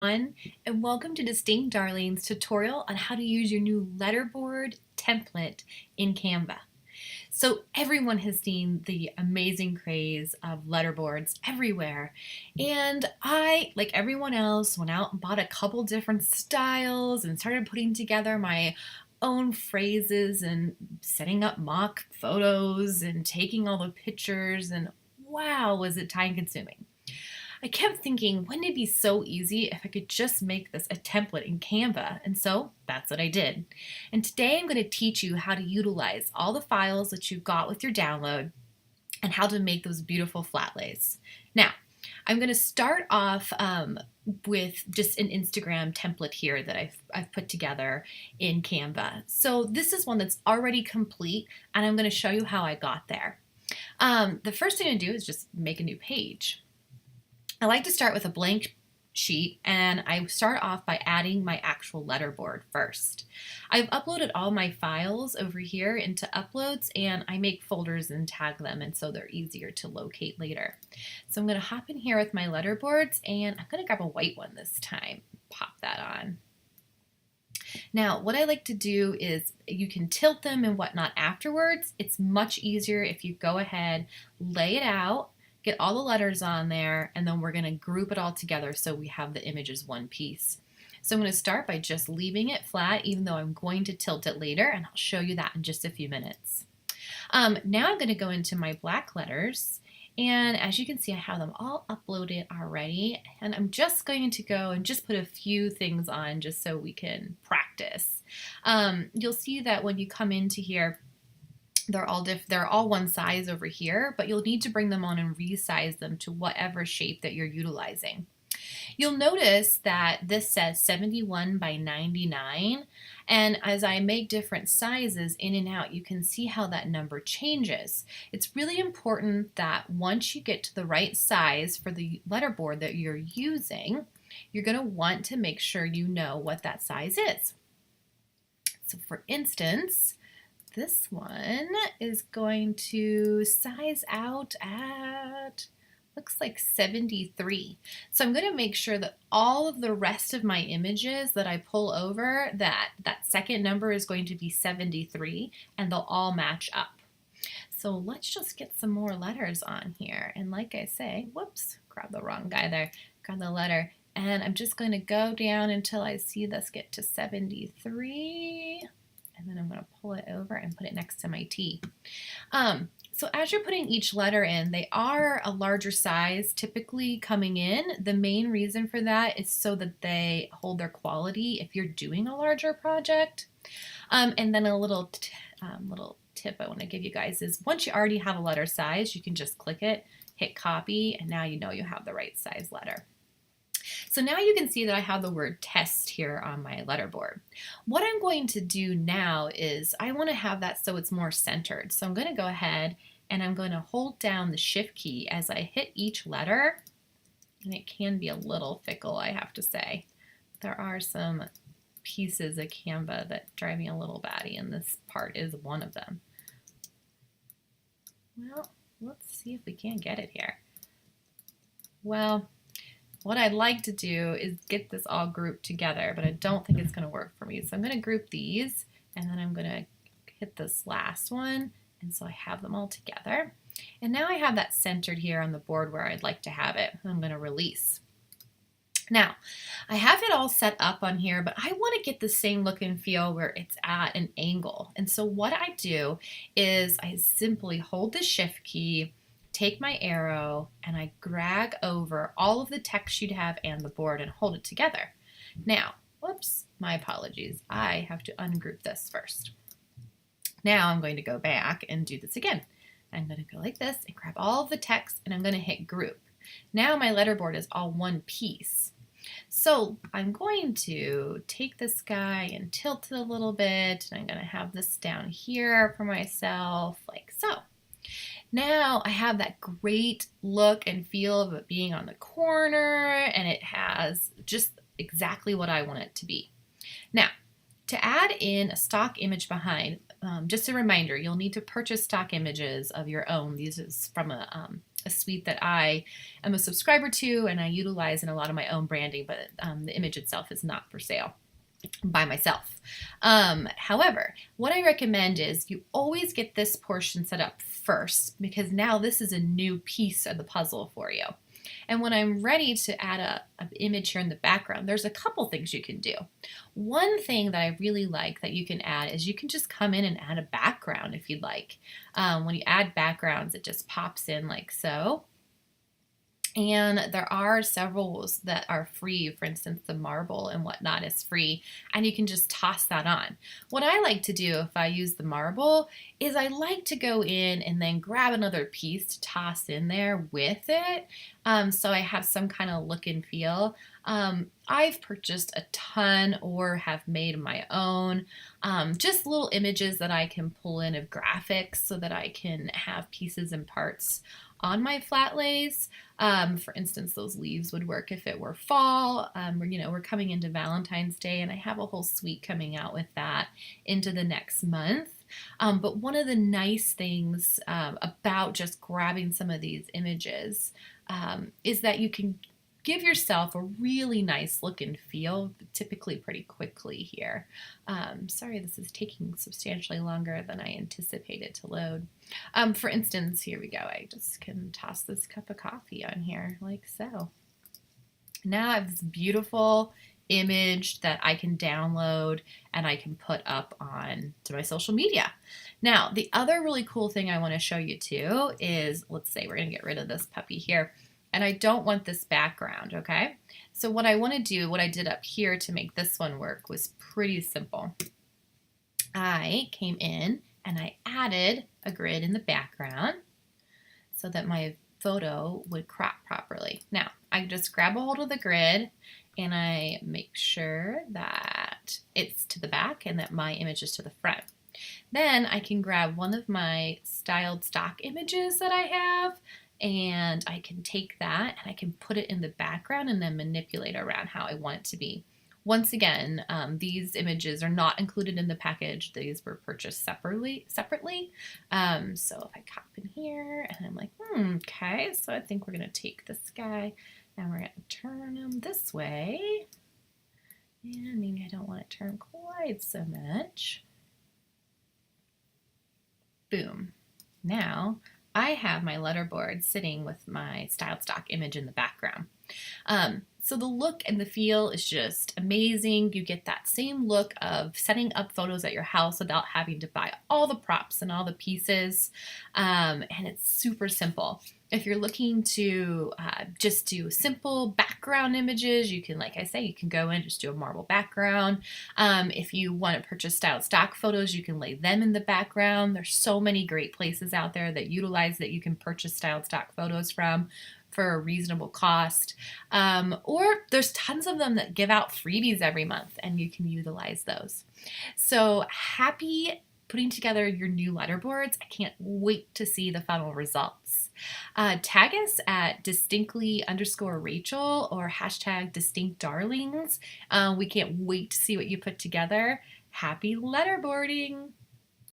everyone, and welcome to Distinct Darling's tutorial on how to use your new letterboard template in Canva. So everyone has seen the amazing craze of letterboards everywhere, and I, like everyone else, went out and bought a couple different styles and started putting together my own phrases and setting up mock photos and taking all the pictures, and wow, was it time consuming. I kept thinking, wouldn't it be so easy if I could just make this a template in Canva? And so that's what I did. And today I'm going to teach you how to utilize all the files that you've got with your download and how to make those beautiful flat lays. Now, I'm going to start off with just an Instagram template here that I've put together in Canva. So this is one that's already complete, and I'm going to show you how I got there. The first thing to do is just make a new page. I like to start with a blank sheet, and I start off by adding my actual letterboard first. I've uploaded all my files over here into uploads, and I make folders and tag them, and so they're easier to locate later. So I'm going to hop in here with my letterboards, and I'm going to grab a white one this time. Pop that on. Now, what I like to do is you can tilt them and whatnot afterwards. It's much easier if you go ahead, lay it out, get all the letters on there, and then we're going to group it all together so we have the image as one piece. So I'm going to start by just leaving it flat, even though I'm going to tilt it later, and I'll show you that in just a few minutes. Now I'm going to go into my black letters, and as you can see, I have them all uploaded already, and I'm just going to go and just put a few things on just so we can practice. You'll see that when you come into here, they're all one size over here, but you'll need to bring them on and resize them to whatever shape that you're utilizing. You'll notice that this says 71 by 99, and as I make different sizes in and out, you can see how that number changes. It's really important that once you get to the right size for the letterboard that you're using, you're going to want to make sure you know what that size is. So for instance, this one is going to size out at, looks like 73. So I'm going to make sure that all of the rest of my images that I pull over, that second number is going to be 73, and they'll all match up. So let's just get some more letters on here. And like I say, whoops, grab the wrong guy there, grab the letter. And I'm just going to go down until I see this get to 73. And then I'm going to pull it over and put it next to my T. So as you're putting each letter in, they are a larger size typically coming in. The main reason for that is so that they hold their quality if you're doing a larger project. And then a little tip I want to give you guys is once you already have a letter size, you can just click it, hit copy, and now you know you have the right size letter. So now you can see that I have the word test here on my letterboard. What I'm going to do now is I want to have that so it's more centered. So I'm going to go ahead and I'm going to hold down the shift key as I hit each letter. And it can be a little fickle, I have to say. There are some pieces of Canva that drive me a little batty, and this part is one of them. Well, let's see if we can get it here. Well, what I'd like to do is get this all grouped together, but I don't think it's going to work for me. So I'm going to group these, and then I'm going to hit this last one, and so I have them all together. And now I have that centered here on the board where I'd like to have it. I'm going to release. Now, I have it all set up on here, but I want to get the same look and feel where it's at an angle. And so what I do is I simply hold the shift key, take my arrow, and I drag over all of the text you'd have and the board and hold it together. Now, whoops, my apologies. I have to ungroup this first. Now I'm going to go back and do this again. I'm going to go like this and grab all of the text, and I'm going to hit group. Now my letterboard is all one piece. So I'm going to take this guy and tilt it a little bit, and I'm going to have this down here for myself like so. Now I have that great look and feel of it being on the corner, and it has just exactly what I want it to be. Now, to add in a stock image behind, just a reminder, you'll need to purchase stock images of your own. These is from a a suite that I am a subscriber to and I utilize in a lot of my own branding, but the image itself is not for sale by myself. However, what I recommend is you always get this portion set up first, because now this is a new piece of the puzzle for you. And when I'm ready to add an image here in the background, there's a couple things you can do. One thing that I really like that you can add is you can just come in and add a background if you'd like. When you add backgrounds, it just pops in like so. And there are several that are free. For instance, the marble and whatnot is free, and you can just toss that on. What I like to do if I use the marble is I like to go in and then grab another piece to toss in there with it, so I have some kind of look and feel. I've purchased a ton or have made my own, just little images that I can pull in of graphics so that I can have pieces and parts on my flat lays. For instance, those leaves would work if it were fall. We're coming into Valentine's Day, and I have a whole suite coming out with that into the next month. But one of the nice things about just grabbing some of these images is that you can give yourself a really nice look and feel, typically pretty quickly here. Sorry, this is taking substantially longer than I anticipated to load. For instance, here we go. I just can toss this cup of coffee on here like so. Now I have this beautiful image that I can download and I can put up on to my social media. Now, the other really cool thing I want to show you too is, let's say we're going to get rid of this puppy here. And I don't want this background, okay? So what I want to do, what I did up here to make this one work was pretty simple. I came in and I added a grid in the background so that my photo would crop properly. Now, I just grab a hold of the grid and I make sure that it's to the back and that my image is to the front. Then I can grab one of my styled stock images that I have, and I can take that and I can put it in the background and then manipulate around how I want it to be. Once again, these images are not included in the package. These were purchased separately. So if I cop in here and I'm like, okay, so I think we're going to take this guy and we're going to turn him this way. And maybe I don't want to turn quite so much. Boom. Now I have my letterboard sitting with my styled stock image in the background. So the look and the feel is just amazing. You get that same look of setting up photos at your house without having to buy all the props and all the pieces. And it's super simple. If you're looking to just do simple background images, you can, like I say, you can go in and just do a marble background. If you want to purchase styled stock photos, you can lay them in the background. There's so many great places out there that utilize that you can purchase styled stock photos from for a reasonable cost. Or there's tons of them that give out freebies every month and you can utilize those. So happy putting together your new letterboards. I can't wait to see the final results. Tag us at distinctly_Rachel or hashtag #DistinctDarlings. We can't wait to see what you put together. Happy letterboarding!